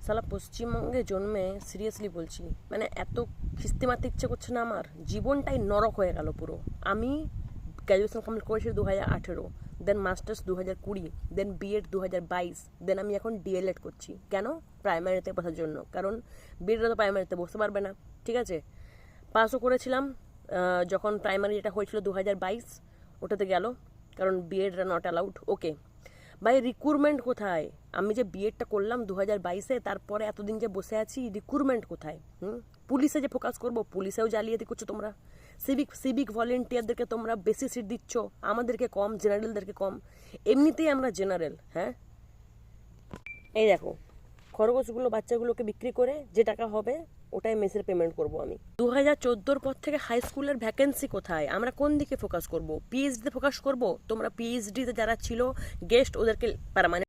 সালা পশ্চিমবঙ্গে জন্মে সিরিয়াসলি বলছি, মানে এত খিস্তি মারতে ইচ্ছে করছে না আমার, জীবনটাই নরক হয়ে গেল পুরো। আমি গ্র্যাজুয়েশন কমপ্লিট করেছি 2018, দেন মাস্টার্স 2020, দেন বিএড 2022, দেন আমি এখন ডিএলএড করছি। কেন? প্রাইমারিতে বসার জন্য, কারণ বিএডরা তো প্রাইমারিতে বসতে পারবে না। ঠিক আছে, পাসও করেছিলাম যখন প্রাইমারি যেটা হয়েছিল 2022, ওটাতে গেল, কারণ বিএডরা নট অ্যালাউড। ওকে ভাই, রিক্রুটমেন্ট কোথায়? আমি যে বিএডটা করলাম 2022-এ, তারপরে এতদিন যে বসে আছি, রিক্রুটমেন্ট কোথায়? পুলিশে যে ফোকাস করবো, পুলিশেও জালিয়াতি করছো তোমরা। সিভিক ভলেন্টিয়ারদেরকে তোমরা বেশি সিট দিচ্ছ, আমাদেরকে কম, জেনারেলদেরকে কম। এমনিতেই আমরা জেনারেল। হ্যাঁ, এই দেখো, খরগোশগুলো বাচ্চাগুলোকে বিক্রি করে যে টাকা হবে ওটাই মেসের পেমেন্ট করব আমি। 2014 পর থেকে হাই স্কুলের ভ্যাকেন্সি কোথায়? আমরা কোন দিকে ফোকাস করব? পিএইচডিতে ফোকাস করব? তোমরা পিএইচডিতে যারা ছিল গেস্ট, ওদেরকে পার্মানেন্ট